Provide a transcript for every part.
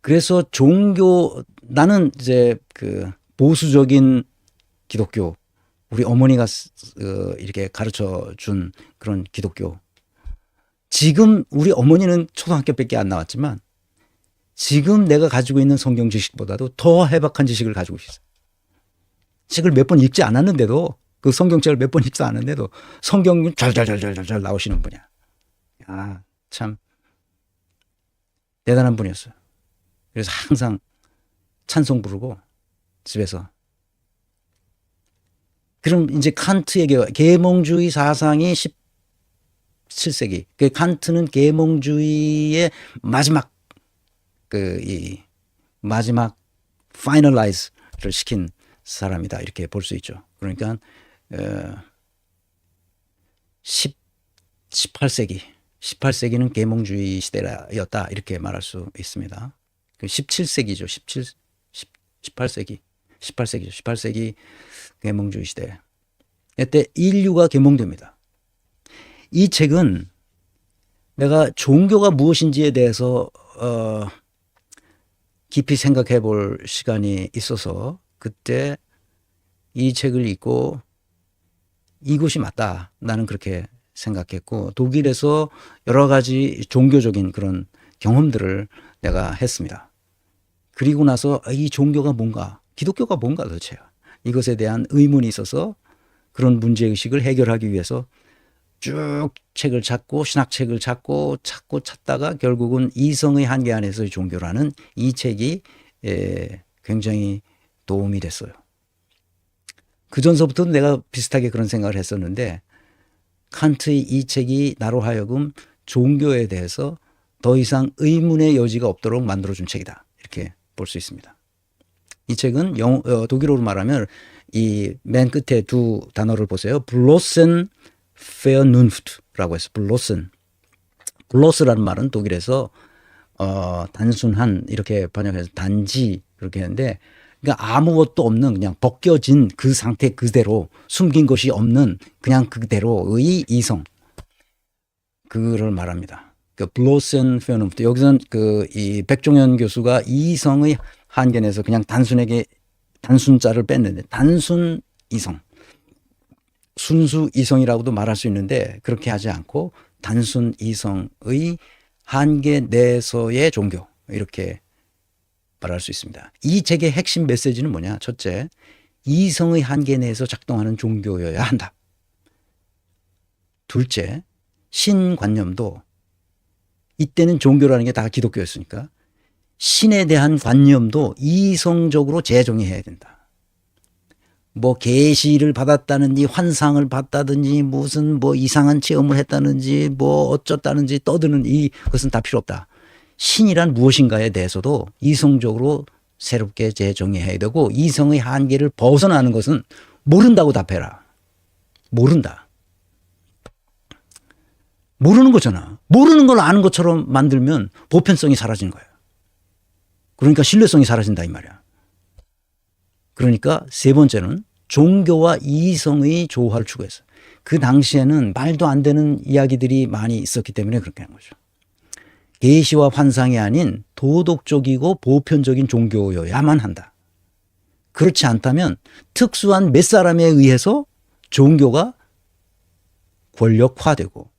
그래서 나는 이제 그 보수적인 기독교, 우리 어머니가 이렇게 가르쳐 준 그런 기독교. 지금 우리 어머니는 초등학교밖에 안 나왔지만 지금 내가 가지고 있는 성경 지식보다도 더 해박한 지식을 가지고 있어요. 책을 몇 번 읽지 않았는데도, 그 성경책을 몇 번 읽지 않았는데도 성경은 잘 나오시는 분이야. 아, 참 대단한 분이었어요. 그래서 항상 찬송 부르고 집에서. 그럼 이제 칸트의 계몽주의 사상이 17세기. 그 칸트는 계몽주의의 마지막 마지막 파이널라이즈를 시킨 사람이다, 이렇게 볼 수 있죠. 그러니까 18세기는 계몽주의 시대였다, 이렇게 말할 수 있습니다. 17세기죠. 18세기 계몽주의 시대. 이때 인류가 계몽됩니다. 이 책은 내가 종교가 무엇인지에 대해서 깊이 생각해 볼 시간이 있어서 그때 이 책을 읽고 이것이 맞다, 나는 그렇게 생각했고, 독일에서 여러 가지 종교적인 그런 경험들을 내가 했습니다. 그리고 나서 이 종교가 뭔가, 기독교가 뭔가 도대체, 이것에 대한 의문이 있어서 그런 문제의식을 해결하기 위해서 쭉 책을 찾고 신학책을 찾다가 결국은 이성의 한계 안에서의 종교라는 이 책이 굉장히 도움이 됐어요. 그 전서부터 내가 비슷하게 그런 생각을 했었는데, 칸트의 이 책이 나로 하여금 종교에 대해서 더 이상 의문의 여지가 없도록 만들어준 책이다, 이렇게 볼 수 있습니다. 이 책은 독일어로 말하면 이 맨 끝에 두 단어를 보세요. 블로센 페어눈프트라고 해서 블로스라는 말은 독일에서 단순한, 이렇게 번역해서 단지, 그렇게 하는데, 그러니까 아무것도 없는, 그냥 벗겨진 그 상태 그대로, 숨긴 것이 없는 그냥 그대로의 이성, 그를 말합니다. 그 블로센 페어눈프트. 여기서는 이 백종현 교수가 이성의 한계 내에서 그냥 단순하게 단순자를 뺐는데, 단순 이성, 순수 이성이라고도 말할 수 있는데 그렇게 하지 않고 단순 이성의 한계 내에서의 종교, 이렇게 말할 수 있습니다. 이 책의 핵심 메시지는 뭐냐? 첫째, 이성의 한계 내에서 작동하는 종교여야 한다. 둘째, 신관념도, 이때는 종교라는 게 다 기독교였으니까 신에 대한 관념도 이성적으로 재정의해야 된다. 뭐 계시를 받았다든지 환상을 봤다든지 무슨 뭐 이상한 체험을 했다든지 뭐 어쩌다든지 떠드는 이것은 다 필요 없다. 신이란 무엇인가에 대해서도 이성적으로 새롭게 재정의해야 되고, 이성의 한계를 벗어나는 것은 모른다고 답해라. 모른다. 모르는 거잖아. 모르는 걸 아는 것처럼 만들면 보편성이 사라지는 거예요. 그러니까 신뢰성이 사라진다, 이 말이야. 그러니까 세 번째는 종교와 이성의 조화를 추구했어요. 그 당시에는 말도 안 되는 이야기들이 많이 있었기 때문에 그렇게 한 거죠. 계시와 환상이 아닌 도덕적이고 보편적인 종교여야만 한다. 그렇지 않다면 특수한 몇 사람에 의해서 종교가 권력화되고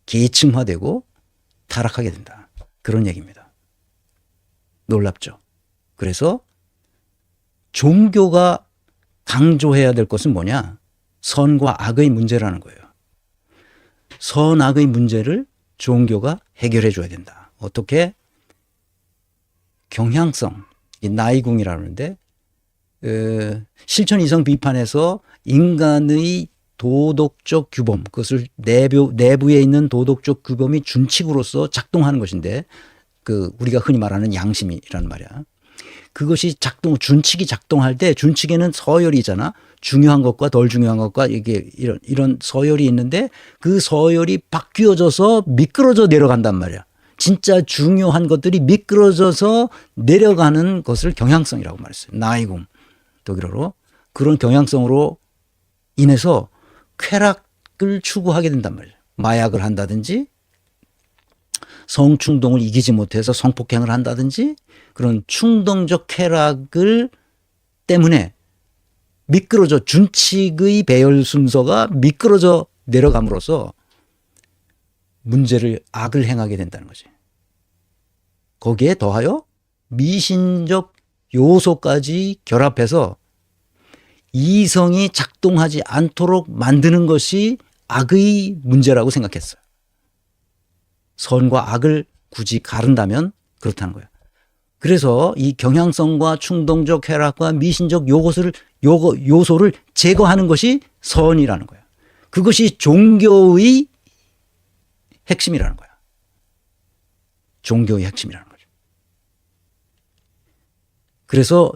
계층화되고 타락하게 된다, 그런 얘기입니다. 놀랍죠? 그래서 종교가 강조해야 될 것은 뭐냐? 선과 악의 문제라는 거예요. 선악의 문제를 종교가 해결해 줘야 된다. 어떻게? 경향성, 나이궁이라고 하는데, 실천 이성 비판에서 인간의 도덕적 규범, 그것을 내부에 있는 도덕적 규범이 준칙으로서 작동하는 것인데, 우리가 흔히 말하는 양심이라는 말이야. 그것이 준칙이 작동할 때, 준칙에는 서열이잖아. 중요한 것과 덜 중요한 것과 이게 이런 서열이 있는데, 그 서열이 바뀌어져서 미끄러져 내려간단 말이야. 진짜 중요한 것들이 미끄러져서 내려가는 것을 경향성이라고 말했어요. 나이궁, 독일어로. 그런 경향성으로 인해서 쾌락을 추구하게 된단 말이에요. 마약을 한다든지 성충동을 이기지 못해서 성폭행을 한다든지 그런 충동적 쾌락을 때문에 미끄러져 준칙의 배열 순서가 미끄러져 내려감으로써 문제를 악을 행하게 된다는 거지. 거기에 더하여 미신적 요소까지 결합해서 이성이 작동하지 않도록 만드는 것이 악의 문제라고 생각했어요. 선과 악을 굳이 가른다면 그렇다는 거예요. 그래서 이 경향성과 충동적 쾌락과 미신적 요소를 제거하는 것이 선이라는 거예요. 그것이 종교의 핵심이라는 거야. 종교의 핵심이라는 거죠. 그래서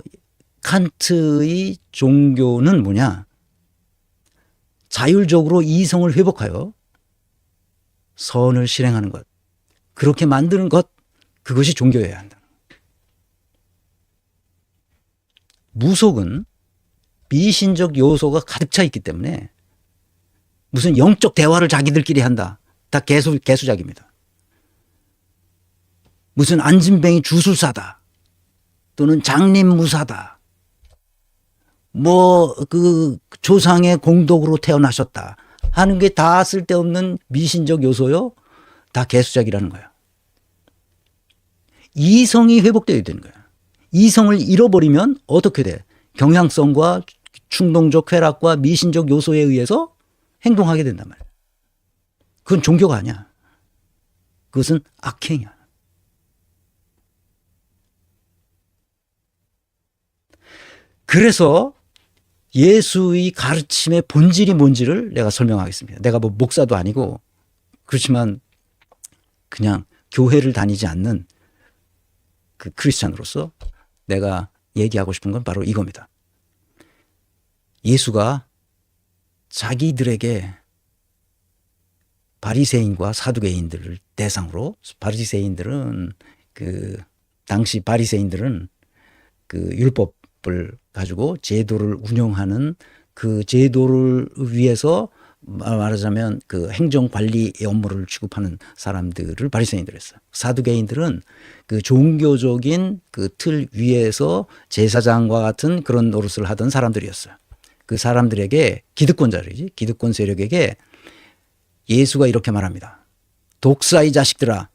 칸트의 종교는 뭐냐? 자율적으로 이성을 회복하여 선을 실행하는 것. 그렇게 만드는 것, 그것이 종교여야 한다. 무속은 미신적 요소가 가득 차 있기 때문에 무슨 영적 대화를 자기들끼리 한다. 다 개수작입니다. 무슨 안진뱅이 주술사다. 또는 장림무사다. 그 조상의 공덕으로 태어나셨다. 하는 게 다 쓸데없는 미신적 요소요. 다 개수작이라는 거야. 이성이 회복되어야 되는 거야. 이성을 잃어버리면 어떻게 돼? 경향성과 충동적 쾌락과 미신적 요소에 의해서 행동하게 된단 말이야. 그건 종교가 아니야. 그것은 악행이야. 그래서 예수의 가르침의 본질이 뭔지를 내가 설명하겠습니다. 내가 뭐 목사도 아니고 그렇지만 그냥 교회를 다니지 않는 그 크리스찬으로서 내가 얘기하고 싶은 건 바로 이겁니다. 예수가 자기들에게 바리새인과 사두개인들을 대상으로, 바리새인들은 당시 바리새인들은 그 율법을 가지고 제도를 운영하는 그 제도를 위해서 말하자면 그 행정관리 업무를 취급하는 사람들을 바리새인들 했어요. 사두개인들은 그 종교적인 그 틀 위에서 제사장과 같은 그런 노릇을 하던 사람들이었어요. 그 사람들에게 기득권 세력에게 예수가 이렇게 말합니다. 독사의 자식들아,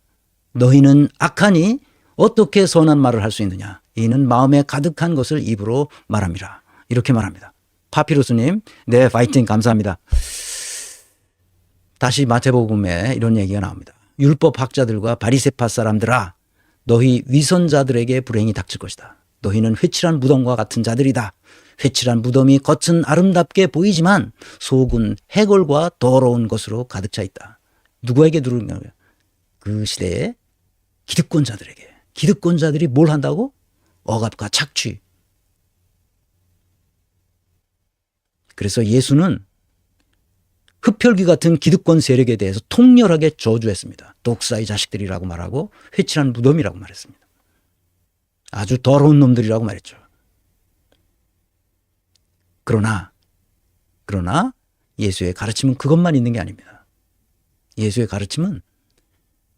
너희는 악하니 어떻게 선한 말을 할 수 있느냐? 이는 마음에 가득한 것을 입으로 말함이라. 이렇게 말합니다. 파피루스님, 네, 파이팅 감사합니다. 다시 마태복음에 이런 얘기가 나옵니다. 율법학자들과 바리새파 사람들아, 너희 위선자들에게 불행이 닥칠 것이다. 너희는 회칠한 무덤과 같은 자들이다. 회칠한 무덤이 겉은 아름답게 보이지만 속은 해골과 더러운 것으로 가득 차 있다. 누구에게 누르냐고요? 그 시대의 기득권자들에게. 기득권자들이 뭘 한다고? 억압과 착취. 그래서 예수는 흡혈귀 같은 기득권 세력에 대해서 통렬하게 저주했습니다. 독사의 자식들이라고 말하고 회칠한 무덤이라고 말했습니다. 아주 더러운 놈들이라고 말했죠. 그러나 예수의 가르침은 그것만 있는 게 아닙니다. 예수의 가르침은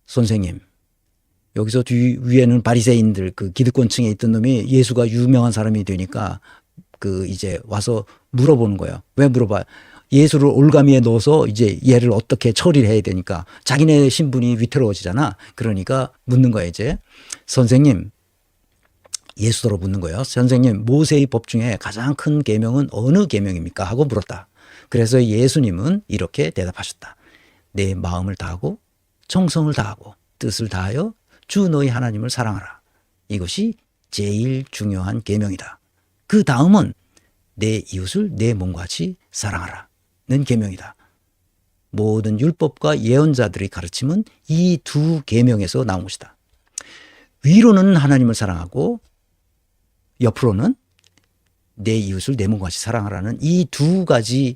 선생님, 여기서 뒤 위에는 바리새인들 그 기득권층에 있던 놈이 예수가 유명한 사람이 되니까 그 이제 와서 물어보는 거예요. 왜 물어봐요? 예수를 올가미에 넣어서 이제 얘를 어떻게 처리를 해야 되니까 자기네 신분이 위태로워지잖아. 그러니까 묻는 거예요. 이제 선생님, 예수더러 묻는 거예요. 선생님, 모세의 법 중에 가장 큰 계명은 어느 계명입니까? 하고 물었다. 그래서 예수님은 이렇게 대답하셨다. 내 마음을 다하고 정성을 다하고 뜻을 다하여 주 너희 하나님을 사랑하라. 이것이 제일 중요한 계명이다. 그 다음은 내 이웃을 내 몸과 같이 사랑하라는 계명이다. 모든 율법과 예언자들의 가르침은 이 두 계명에서 나온 것이다. 위로는 하나님을 사랑하고 옆으로는 내 이웃을 내 몸과 같이 사랑하라는 이 두 가지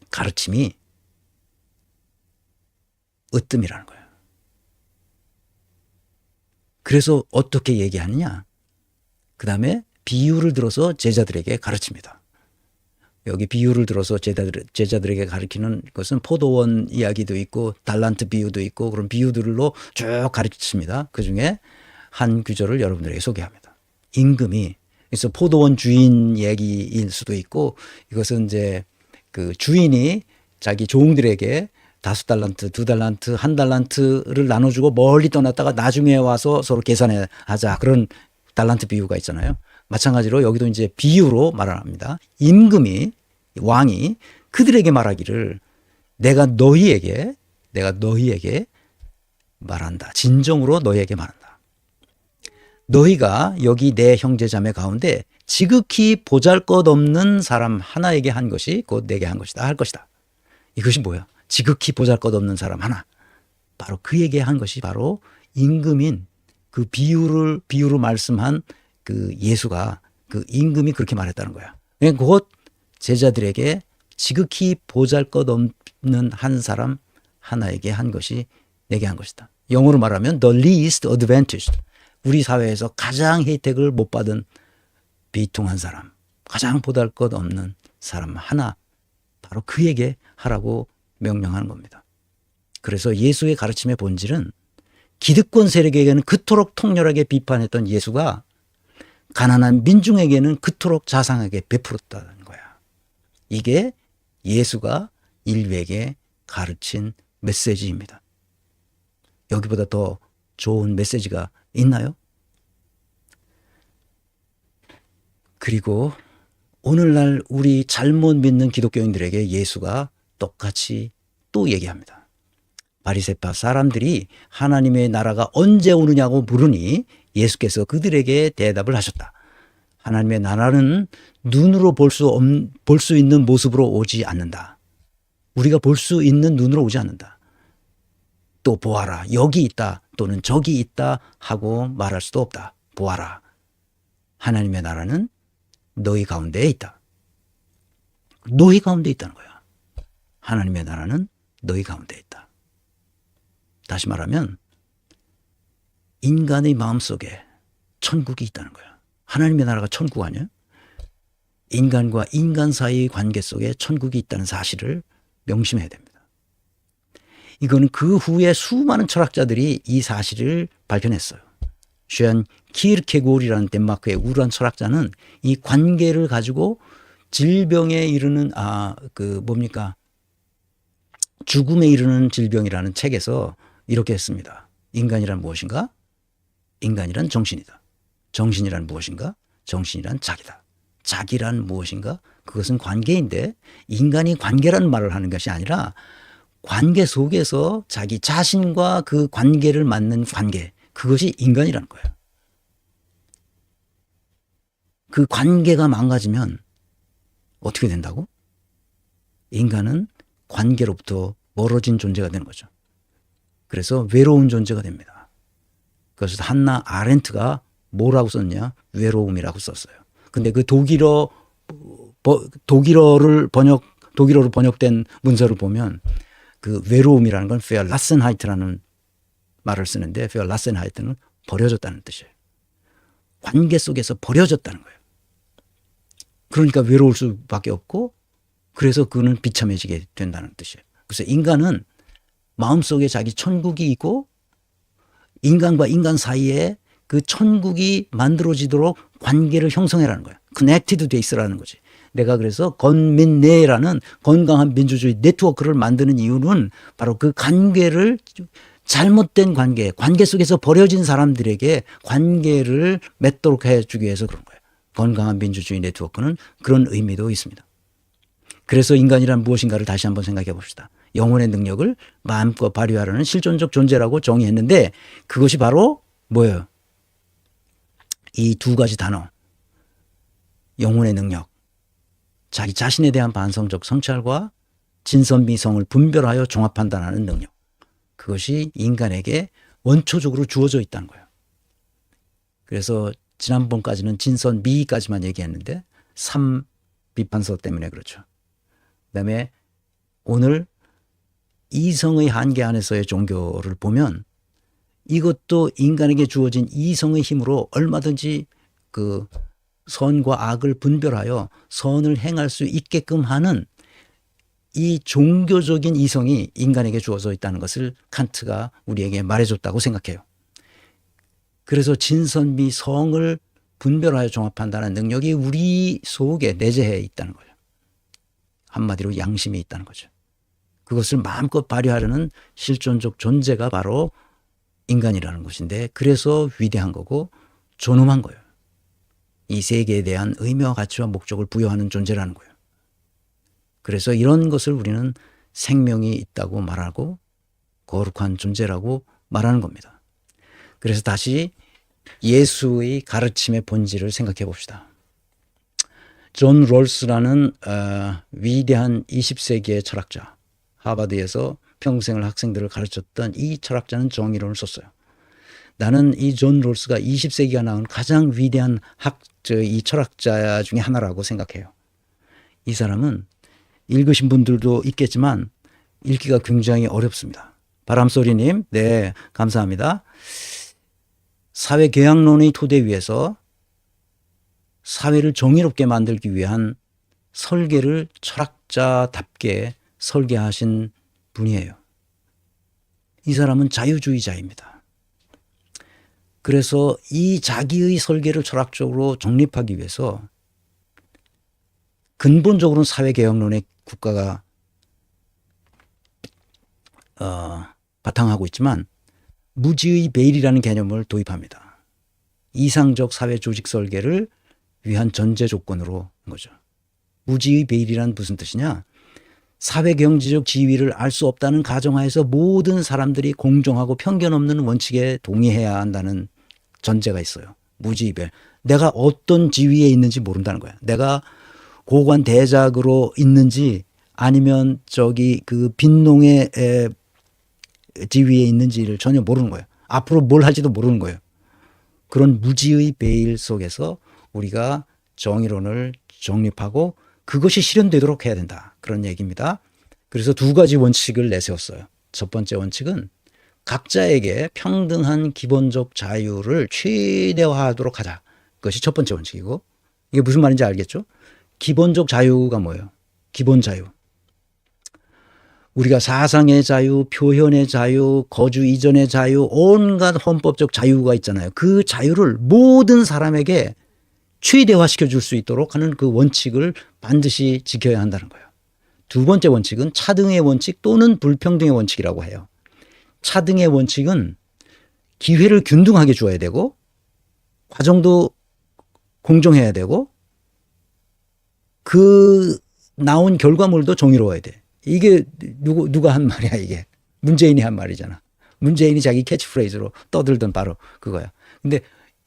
가르침이 으뜸이라는 거예요. 그래서 어떻게 얘기하느냐? 그 다음에 비유를 들어서 제자들에게 가르칩니다. 여기 비유를 들어서 제자들에게 가르치는 것은 포도원 이야기도 있고 달란트 비유도 있고 그런 비유들로 쭉 가르칩니다. 그중에 한 구절을 여러분들에게 소개합니다. 임금이 그래서 포도원 주인 얘기일 수도 있고 이것은 이제 그 주인이 자기 종들에게 5달란트, 2달란트, 1달란트를 나눠주고 멀리 떠났다가 나중에 와서 서로 계산하자 그런 달란트 비유가 있잖아요. 마찬가지로 여기도 이제 비유로 말을 합니다. 임금이 왕이 그들에게 말하기를 내가 너희에게 말한다. 진정으로 너희에게 말한다. 너희가 여기 내 형제자매 가운데 지극히 보잘것없는 사람 하나에게 한 것이 곧 내게 한 것이다 할 것이다. 이것이 뭐야? 지극히 보잘것없는 사람 하나. 바로 그에게 한 것이 바로 임금인 그 비유를 말씀한 그 예수가 그 임금이 그렇게 말했다는 거야. 곧 제자들에게 지극히 보잘것없는 한 사람 하나에게 한 것이 내게 한 것이다. 영어로 말하면 the least advantaged. 우리 사회에서 가장 혜택을 못 받은 비통한 사람, 가장 보잘것없는 사람 하나, 바로 그에게 하라고 명령하는 겁니다. 그래서 예수의 가르침의 본질은 기득권 세력에게는 그토록 통렬하게 비판했던 예수가 가난한 민중에게는 그토록 자상하게 베풀었다는 거야. 이게 예수가 인류에게 가르친 메시지입니다. 여기보다 더 좋은 메시지가 있나요? 그리고 오늘날 우리 잘못 믿는 기독교인들에게 예수가 똑같이 또 얘기합니다. 바리새파 사람들이 하나님의 나라가 언제 오느냐고 물으니 예수께서 그들에게 대답을 하셨다. 하나님의 나라는 눈으로 볼 수 있는 모습으로 오지 않는다. 우리가 볼 수 있는 눈으로 오지 않는다. 또 보아라 여기 있다 또는 저기 있다 하고 말할 수도 없다. 보아라 하나님의 나라는 너희 가운데에 있다. 너희 가운데 있다는 거야. 하나님의 나라는 너희 가운데 있다. 다시 말하면 인간의 마음속에 천국이 있다는 거야. 하나님의 나라가 천국 아니야? 인간과 인간 사이의 관계 속에 천국이 있다는 사실을 명심해야 됩니다. 이거는 그 후에 수많은 철학자들이 이 사실을 발견했어요. 쉔 키르케고르라는 덴마크의 우수한 철학자는 이 관계를 가지고 질병에 이르는 죽음에 이르는 질병이라는 책에서 이렇게 했습니다. 인간이란 무엇인가? 인간이란 정신이다. 정신이란 무엇인가? 정신이란 자기다. 자기란 무엇인가? 그것은 관계인데 인간이 관계라는 말을 하는 것이 아니라 관계 속에서 자기 자신과 그 관계를 맺는 관계, 그것이 인간이라는 거예요. 그 관계가 망가지면 어떻게 된다고? 인간은 관계로부터 멀어진 존재가 되는 거죠. 그래서 외로운 존재가 됩니다. 그래서 한나 아렌트가 뭐라고 썼냐? 외로움이라고 썼어요. 근데 그 독일어로 번역된 문서를 보면 그 외로움이라는 건 Verlassenheit라는 말을 쓰는데 Verlassenheit는 버려졌다는 뜻이에요. 관계 속에서 버려졌다는 거예요. 그러니까 외로울 수밖에 없고 그래서 그는 비참해지게 된다는 뜻이에요. 그래서 인간은 마음속에 자기 천국이 있고 인간과 인간 사이에 그 천국이 만들어지도록 관계를 형성해라는 거야. Connected 돼 있으라는 거지. 내가 그래서 건민내라는 건강한 민주주의 네트워크를 만드는 이유는 바로 그 관계를 잘못된 관계 속에서 버려진 사람들에게 관계를 맺도록 해주기 위해서 그런 거예요. 건강한 민주주의 네트워크는 그런 의미도 있습니다. 그래서 인간이란 무엇인가를 다시 한번 생각해 봅시다. 영혼의 능력을 마음껏 발휘하려는 실존적 존재라고 정의했는데 그것이 바로 뭐예요? 이 두 가지 단어. 영혼의 능력. 자기 자신에 대한 반성적 성찰과 진선미성을 분별하여 종합 판단하는 능력. 그것이 인간에게 원초적으로 주어져 있다는 거예요. 그래서 지난번까지는 진선미까지만 얘기했는데 3 비판서 때문에 그렇죠. 그다음에 오늘 이성의 한계 안에서의 종교를 보면 이것도 인간에게 주어진 이성의 힘으로 얼마든지 그 선과 악을 분별하여 선을 행할 수 있게끔 하는 이 종교적인 이성이 인간에게 주어져 있다는 것을 칸트가 우리에게 말해줬다고 생각해요. 그래서 진선미 성을 분별하여 종합한다는 능력이 우리 속에 내재해 있다는 거예요. 한마디로 양심이 있다는 거죠. 그것을 마음껏 발휘하려는 실존적 존재가 바로 인간이라는 것인데, 그래서 위대한 거고 존엄한 거예요. 이 세계에 대한 의미와 가치와 목적을 부여하는 존재라는 거예요. 그래서 이런 것을 우리는 생명이 있다고 말하고 거룩한 존재라고 말하는 겁니다. 그래서 다시 예수의 가르침의 본질을 생각해 봅시다. 존 롤스라는 위대한 20세기의 철학자, 하버드에서 평생을 학생들을 가르쳤던 이 철학자는 정의론을 썼어요. 나는 이 존 롤스가 20세기가 낳은 가장 위대한 이 철학자 중에 하나라고 생각해요. 이 사람은 읽으신 분들도 있겠지만 읽기가 굉장히 어렵습니다. 바람소리님, 네, 감사합니다. 사회계약론의 토대 위에서 사회를 정의롭게 만들기 위한 설계를 철학자답게 설계하신 분이에요. 이 사람은 자유주의자입니다. 그래서 이 자기의 설계를 철학적으로 정립하기 위해서 근본적으로는 사회개혁론의 국가가 바탕하고 있지만 무지의 베일이라는 개념을 도입합니다. 이상적 사회 조직 설계를 위한 전제 조건으로 한 거죠. 무지의 베일이란 무슨 뜻이냐? 사회 경제적 지위를 알 수 없다는 가정하에서 모든 사람들이 공정하고 편견 없는 원칙에 동의해야 한다는 전제가 있어요. 무지의 베일. 내가 어떤 지위에 있는지 모른다는 거야. 내가 고관 대작으로 있는지 아니면 그 빈농의 지위에 있는지를 전혀 모르는 거예요. 앞으로 뭘 할지도 모르는 거예요. 그런 무지의 베일 속에서 우리가 정의론을 정립하고 그것이 실현되도록 해야 된다. 그런 얘기입니다. 그래서 두 가지 원칙을 내세웠어요. 첫 번째 원칙은 각자에게 평등한 기본적 자유를 최대화하도록 하자. 그것이 첫 번째 원칙이고, 이게 무슨 말인지 알겠죠? 기본적 자유가 뭐예요? 기본 자유. 우리가 사상의 자유, 표현의 자유, 거주 이전의 자유, 온갖 헌법적 자유가 있잖아요. 그 자유를 모든 사람에게 최대화시켜 줄 수 있도록 하는 그 원칙을 반드시 지켜야 한다는 거예요. 두 번째 원칙은 차등의 원칙 또는 불평등의 원칙이라고 해요. 차등의 원칙은 기회를 균등하게 주어야 되고 과정도 공정해야 되고 그 나온 결과물도 정의로워야 돼. 이게 누가 한 말이야 이게. 문재인이 한 말이잖아. 문재인이 자기 캐치프레이즈로 떠들던 바로 그거야. 근데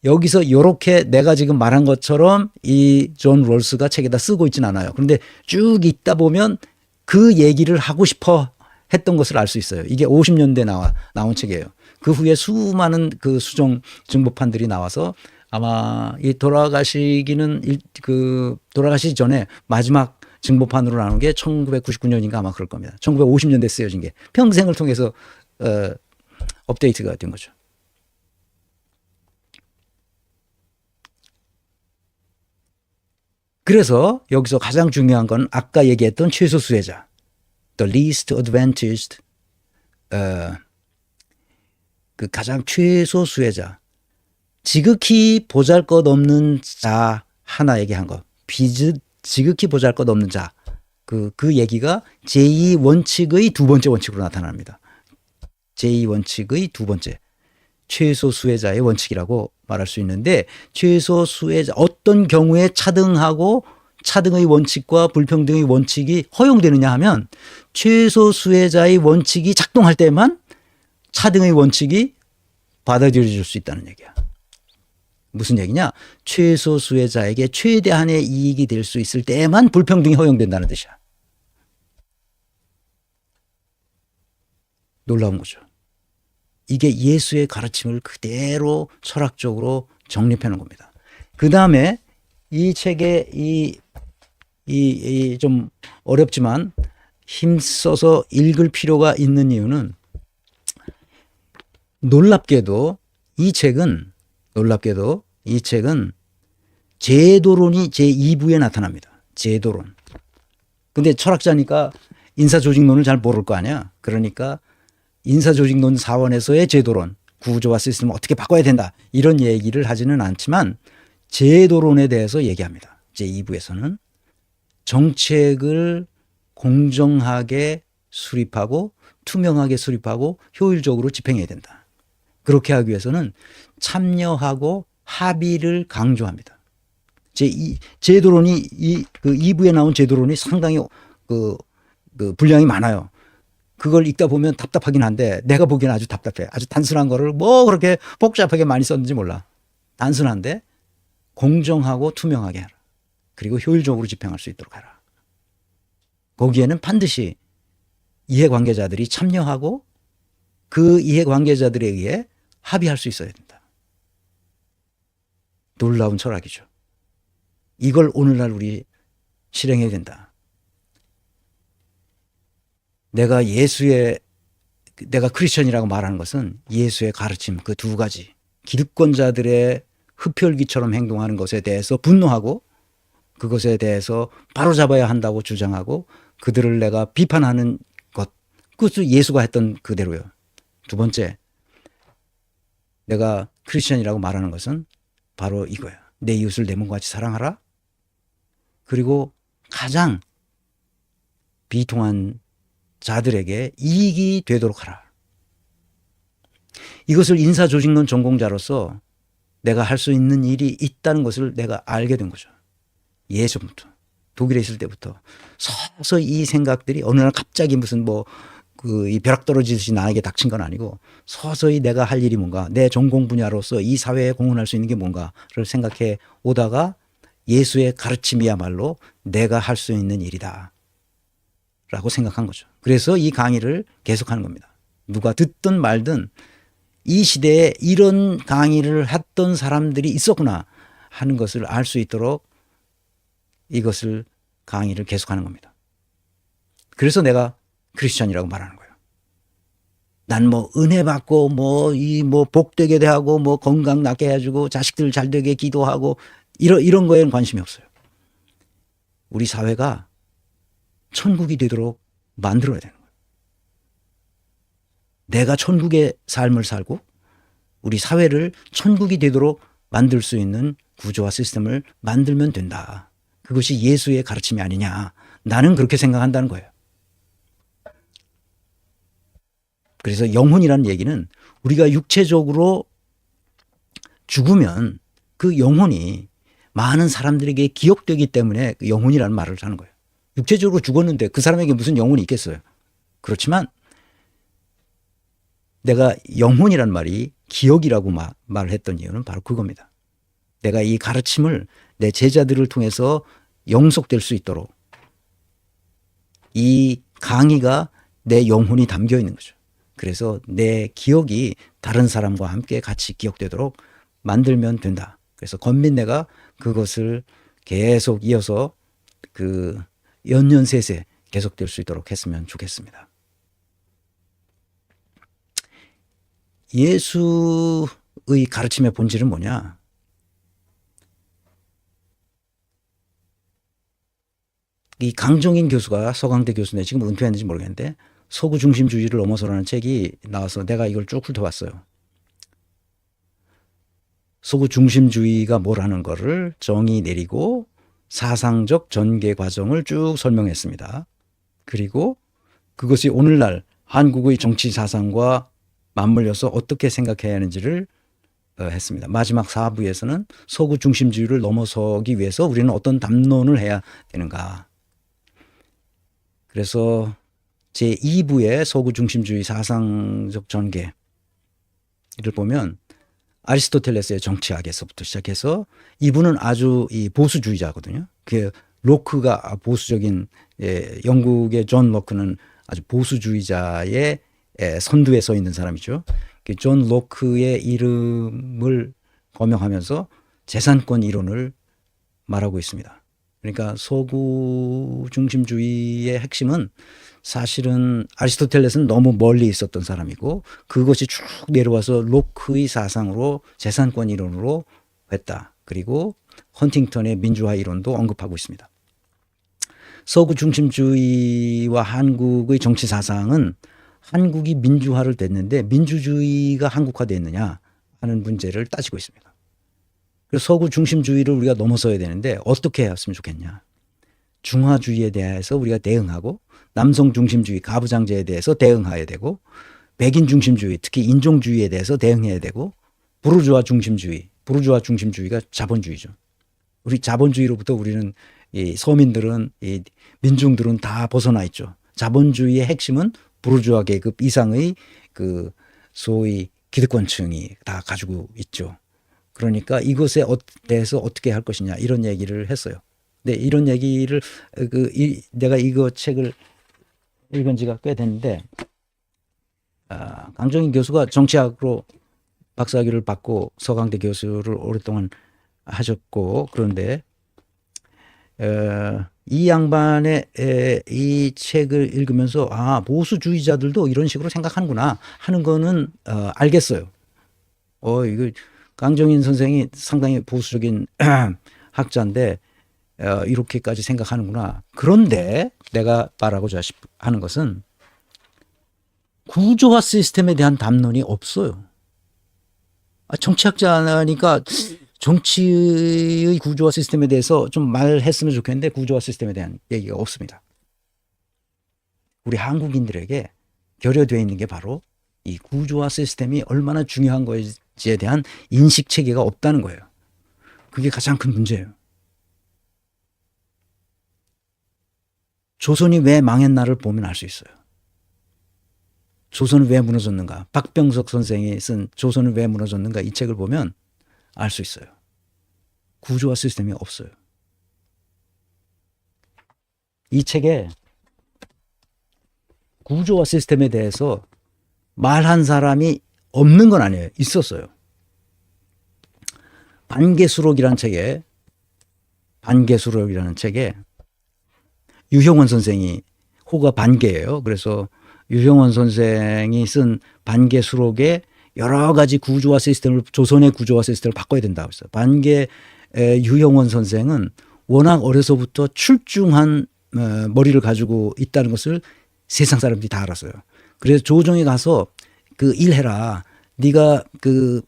여기서 이렇게 내가 지금 말한 것처럼 이 존 롤스가 책에다 쓰고 있진 않아요. 그런데 쭉 있다 보면 그 얘기를 하고 싶어 했던 것을 알 수 있어요. 이게 50년대 나온 책이에요. 그 후에 수많은 그 수정 증보판들이 나와서 아마 이 돌아가시기 전에 마지막 증보판으로 나온 게 1999년인가 아마 그럴 겁니다. 1950년대 쓰여진 게 평생을 통해서 업데이트가 된 거죠. 그래서 여기서 가장 중요한 건 아까 얘기했던 최소 수혜자, the least advantaged, 그 가장 최소 수혜자, 지극히 보잘것없는 자 하나 얘기한 거, 지극히 보잘것없는 자, 그 얘기가 제2원칙의 두 번째 원칙으로 나타납니다. 제2원칙의 두 번째, 최소 수혜자의 원칙이라고 말할 수 있는데, 최소 수혜자, 어떤 경우에 차등하고 차등의 원칙과 불평등의 원칙이 허용되느냐 하면 최소 수혜자의 원칙이 작동할 때만 차등의 원칙이 받아들여질 수 있다는 얘기야. 무슨 얘기냐? 최소 수혜자에게 최대한의 이익이 될 수 있을 때만 불평등이 허용된다는 뜻이야. 놀라운 거죠. 이게 예수의 가르침을 그대로 철학적으로 정립해 놓은 겁니다. 그 다음에 이 책에 좀 어렵지만 힘써서 읽을 필요가 있는 이유는 놀랍게도 이 책은 제도론이 제2부에 나타납니다. 제도론. 근데 철학자니까 인사조직론을 잘 모를 거 아니야. 그러니까 인사조직론 사원에서의 제도론, 구조와 시스템을 어떻게 바꿔야 된다. 이런 얘기를 하지는 않지만 제도론에 대해서 얘기합니다. 제2부에서는 정책을 공정하게 수립하고 투명하게 수립하고 효율적으로 집행해야 된다. 그렇게 하기 위해서는 참여하고 합의를 강조합니다. 제도론이 그 2부에 나온 제도론이 상당히 그 분량이 많아요. 그걸 읽다 보면 답답하긴 한데 내가 보기에는 아주 답답해. 아주 단순한 거를 뭐 그렇게 복잡하게 많이 썼는지 몰라. 단순한데 공정하고 투명하게 하라. 그리고 효율적으로 집행할 수 있도록 하라. 거기에는 반드시 이해관계자들이 참여하고 그 이해관계자들에 의해 합의할 수 있어야 된다. 놀라운 철학이죠. 이걸 오늘날 우리 실행해야 된다. 내가 크리스천이라고 말하는 것은 예수의 가르침 그 두 가지 기득권자들의 흡혈귀처럼 행동하는 것에 대해서 분노하고 그것에 대해서 바로잡아야 한다고 주장하고 그들을 내가 비판하는 것 그것도 예수가 했던 그대로요. 두 번째 내가 크리스천이라고 말하는 것은 바로 이거야. 내 이웃을 내 몸과 같이 사랑하라. 그리고 가장 비통한 자들에게 이익이 되도록 하라. 이것을 인사조직론 전공자로서 내가 할 수 있는 일이 있다는 것을 내가 알게 된 거죠. 예전부터 독일에 있을 때부터 서서히 이 생각들이 어느 날 갑자기 무슨 이 벼락 떨어지듯이 나에게 닥친 건 아니고 서서히 내가 할 일이 뭔가 내 전공 분야로서 이 사회에 공헌할 수 있는 게 뭔가를 생각해 오다가 예수의 가르침이야말로 내가 할 수 있는 일이다 라고 생각한 거죠. 그래서 이 강의를 계속하는 겁니다. 누가 듣든 말든 이 시대에 이런 강의를 했던 사람들이 있었구나 하는 것을 알 수 있도록 이것을 강의를 계속하는 겁니다. 그래서 내가 크리스천이라고 말하는 거예요. 난 은혜 받고 복되게 대하고 건강 낫게 해주고 자식들 잘 되게 기도하고 이런 거에는 관심이 없어요. 우리 사회가 천국이 되도록 만들어야 되는 거예요. 내가 천국의 삶을 살고 우리 사회를 천국이 되도록 만들 수 있는 구조와 시스템을 만들면 된다. 그것이 예수의 가르침이 아니냐. 나는 그렇게 생각한다는 거예요. 그래서 영혼이라는 얘기는 우리가 육체적으로 죽으면 그 영혼이 많은 사람들에게 기억되기 때문에 그 영혼이라는 말을 하는 거예요. 육체적으로 죽었는데 그 사람에게 무슨 영혼이 있겠어요. 그렇지만 내가 영혼이란 말이 기억이라고 말을 했던 이유는 바로 그겁니다. 내가 이 가르침을 내 제자들을 통해서 영속될 수 있도록 이 강의가 내 영혼이 담겨 있는 거죠. 그래서 내 기억이 다른 사람과 함께 같이 기억되도록 만들면 된다. 그래서 권민내가 그것을 계속 이어서 연년세세 계속될 수 있도록 했으면 좋겠습니다. 예수의 가르침의 본질은 뭐냐? 이 강정인 교수가 서강대 교수인데 지금 은퇴했는지 모르겠는데 서구 중심주의를 넘어서라는 책이 나와서 내가 이걸 쭉 훑어봤어요. 서구 중심주의가 뭐라는 거를 정의 내리고 사상적 전개 과정을 쭉 설명했습니다. 그리고 그것이 오늘날 한국의 정치 사상과 맞물려서 어떻게 생각해야 하는지를 했습니다. 마지막 4부에서는 서구 중심주의를 넘어서기 위해서 우리는 어떤 담론을 해야 되는가. 그래서 제2부의 서구 중심주의 사상적 전개를 보면 아리스토텔레스의 정치학에서부터 시작해서 이분은 아주 보수주의자거든요. 그 로크가 보수적인 영국의 존 로크는 아주 보수주의자의 선두에 서 있는 사람이죠. 존 로크의 이름을 거명하면서 재산권 이론을 말하고 있습니다. 그러니까 서구 중심주의의 핵심은 사실은 아리스토텔레스는 너무 멀리 있었던 사람이고 그것이 쭉 내려와서 로크의 사상으로 재산권 이론으로 했다. 그리고 헌팅턴의 민주화 이론도 언급하고 있습니다. 서구 중심주의와 한국의 정치 사상은 한국이 민주화를 됐는데 민주주의가 한국화됐느냐 하는 문제를 따지고 있습니다. 그래서 서구 중심주의를 우리가 넘어서야 되는데 어떻게 했으면 좋겠냐. 중화주의에 대해서 우리가 대응하고 남성 중심주의 가부장제에 대해서 대응해야 되고 백인 중심주의 특히 인종주의에 대해서 대응해야 되고 부르주아 중심주의가 자본주의죠. 우리 자본주의로부터 우리는 이 서민들은 이 민중들은 다 벗어나 있죠. 자본주의의 핵심은 부르주아 계급 이상의 그 소위 기득권층이 다 가지고 있죠. 그러니까 이것에 대해서 어떻게 할 것이냐 이런 얘기를 했어요. 근데 이런 얘기를 내가 이거 책을 읽은 지가 꽤 됐는데 강정인 교수가 정치학으로 박사학위를 받고 서강대 교수를 오랫동안 하셨고 그런데 이 양반의 이 책을 읽으면서 보수주의자들도 이런 식으로 생각하는구나 하는 거는 알겠어요. 이거 강정인 선생이 상당히 보수적인 학자인데 이렇게까지 생각하는구나. 그런데 내가 말하고자 하는 것은 구조화 시스템에 대한 담론이 없어요. 정치학자니까 정치의 구조화 시스템에 대해서 좀 말했으면 좋겠는데 구조화 시스템에 대한 얘기가 없습니다. 우리 한국인들에게 결여되어 있는 게 바로 이 구조화 시스템이 얼마나 중요한 것인지에 대한 인식 체계가 없다는 거예요. 그게 가장 큰 문제예요. 조선이 왜 망했나를 보면 알 수 있어요. 조선은 왜 무너졌는가? 박병석 선생이 쓴 조선은 왜 무너졌는가 이 책을 보면 알 수 있어요. 구조화 시스템이 없어요. 이 책에 구조화 시스템에 대해서 말한 사람이 없는 건 아니에요. 있었어요. 반개수록이라는 책에 유형원 선생이 호가 반개예요. 그래서 유형원 선생이 쓴 반개수록에 여러 가지 구조화 시스템을 조선의 구조화 시스템을 바꿔야 된다고 했어요. 반개 유형원 선생은 워낙 어려서부터 출중한 머리를 가지고 있다는 것을 세상 사람들이 다 알았어요. 그래서 조정에 가서 그 일해라. 네가 그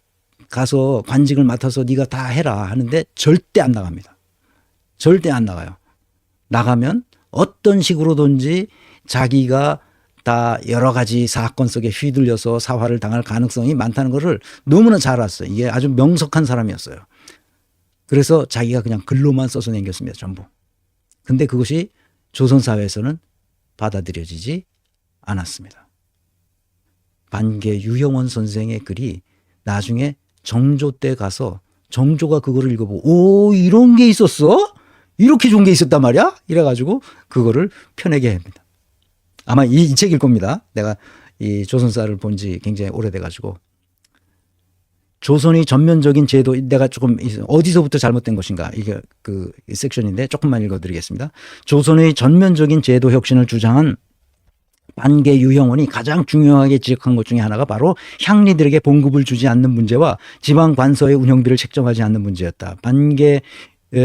가서 관직을 맡아서 네가 다 해라 하는데 절대 안 나갑니다. 절대 안 나가요. 나가면 어떤 식으로든지 자기가 다 여러 가지 사건 속에 휘둘려서 사화를 당할 가능성이 많다는 것을 너무나 잘 알았어요. 이게 아주 명석한 사람이었어요. 그래서 자기가 그냥 글로만 써서 남겼습니다. 전부. 근데 그것이 조선사회에서는 받아들여지지 않았습니다. 반개 유형원 선생의 글이 나중에 정조 때 가서 정조가 그거를 읽어보고 이런 게 있었어? 이렇게 좋은 게 있었단 말이야? 이래가지고 그거를 펴내게 합니다. 아마 이 책일 겁니다. 내가 이 조선사를 본 지 굉장히 오래돼가지고. 조선의 전면적인 제도, 내가 조금 어디서부터 잘못된 것인가 이게 그 섹션인데 조금만 읽어드리겠습니다. 조선의 전면적인 제도 혁신을 주장한 반개 유형원이 가장 중요하게 지적한 것 중에 하나가 바로 향리들에게 봉급을 주지 않는 문제와 지방 관서의 운영비를 책정하지 않는 문제였다. 반개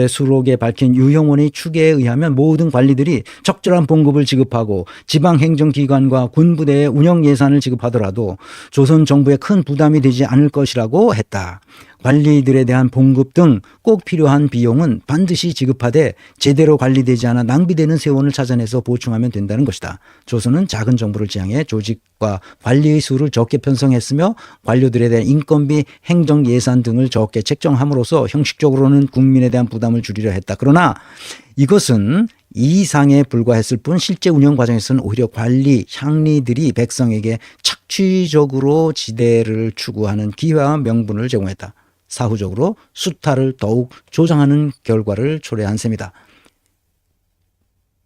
수록에 밝힌 유형원의 추계에 의하면 모든 관리들이 적절한 봉급을 지급하고 지방행정기관과 군부대의 운영 예산을 지급하더라도 조선 정부에 큰 부담이 되지 않을 것이라고 했다. 관리들에 대한 봉급 등 꼭 필요한 비용은 반드시 지급하되 제대로 관리되지 않아 낭비되는 세원을 찾아내서 보충하면 된다는 것이다. 조선은 작은 정부를 지향해 조직과 관리의 수를 적게 편성했으며 관료들에 대한 인건비, 행정 예산 등을 적게 책정함으로써 형식적으로는 국민에 대한 부담을 줄이려 했다. 그러나 이것은 이상에 불과했을 뿐 실제 운영 과정에서는 오히려 관리, 향리들이 백성에게 착취적으로 지대를 추구하는 기회와 명분을 제공했다. 사후적으로 수탈을 더욱 조장하는 결과를 초래한 셈이다.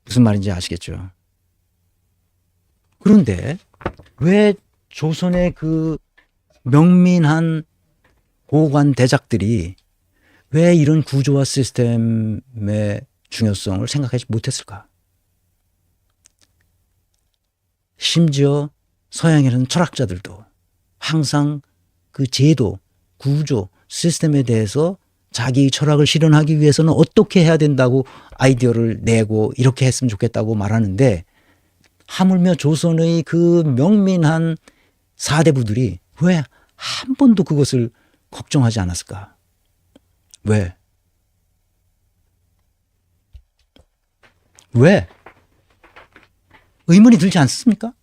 무슨 말인지 아시겠죠? 그런데 왜 조선의 그 명민한 고관 대작들이 왜 이런 구조화 시스템의 중요성을 생각하지 못했을까? 심지어 서양에는 철학자들도 항상 그 제도, 구조, 시스템에 대해서 자기 철학을 실현하기 위해서는 어떻게 해야 된다고 아이디어를 내고 이렇게 했으면 좋겠다고 말하는데, 하물며 조선의 그 명민한 사대부들이 왜 한 번도 그것을 걱정하지 않았을까? 왜? 왜? 의문이 들지 않습니까?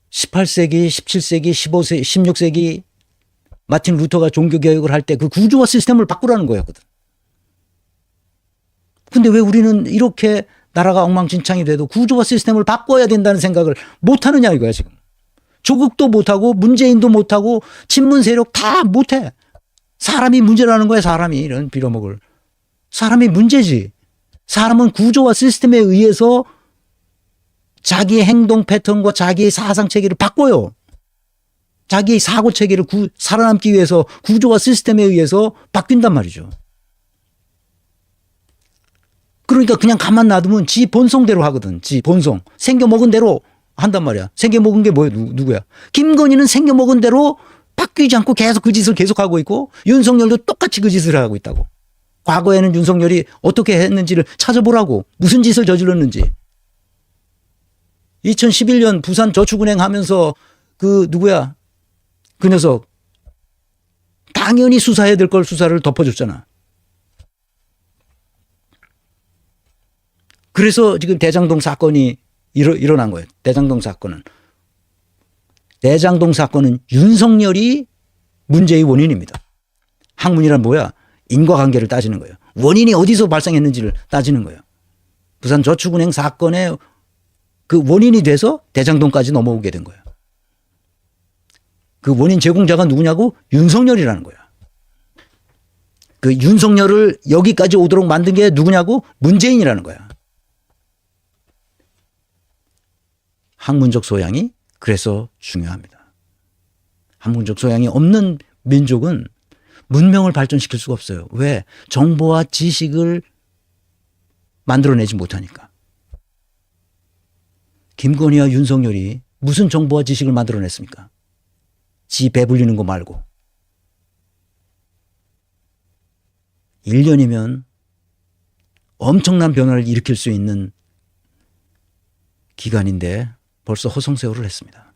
18세기, 17세기, 15세기, 16세기 마틴 루터가 종교개혁을 할 때 그 구조와 시스템을 바꾸라는 거였거든. 근데 왜 우리는 이렇게 나라가 엉망진창이 돼도 구조와 시스템을 바꿔야 된다는 생각을 못하느냐 이거야 지금. 조국도 못하고 문재인도 못하고 친문 세력 다 못해. 사람이 문제라는 거야. 사람이 이런 빌어먹을. 사람이 문제지. 사람은 구조와 시스템에 의해서 자기의 행동 패턴과 자기의 사상 체계를 바꿔요. 자기의 사고 체계를 살아남기 위해서 구조와 시스템에 의해서 바뀐단 말이죠. 그러니까 그냥 가만 놔두면 지 본성대로 하거든. 지 본성. 생겨먹은 대로 한단 말이야. 생겨먹은 게 뭐예요? 누구야? 김건희는 생겨먹은 대로 바뀌지 않고 계속 그 짓을 계속하고 있고, 윤석열도 똑같이 그 짓을 하고 있다고. 과거에는 윤석열이 어떻게 했는지를 찾아보라고. 무슨 짓을 저질렀는지. 2011년 부산 저축은행 하면서 그 누구야? 그 녀석 당연히 수사해야 될 걸 수사를 덮어줬잖아. 그래서 지금 대장동 사건이 일어난 거예요. 대장동 사건은 윤석열이 문제의 원인입니다. 학문이란 뭐야? 인과관계를 따지는 거예요. 원인이 어디서 발생했는지를 따지는 거예요. 부산 저축은행 사건의 그 원인이 돼서 대장동까지 넘어오게 된 거예요. 그 원인 제공자가 누구냐고? 윤석열이라는 거야. 그 윤석열을 여기까지 오도록 만든 게 누구냐고? 문재인이라는 거야. 학문적 소양이 그래서 중요합니다. 학문적 소양이 없는 민족은 문명을 발전시킬 수가 없어요. 왜? 정보와 지식을 만들어내지 못하니까. 김건희와 윤석열이 무슨 정보와 지식을 만들어냈습니까? 지 배불리는 거 말고. 1년이면 엄청난 변화를 일으킬 수 있는 기간인데 벌써 허송세월을 했습니다.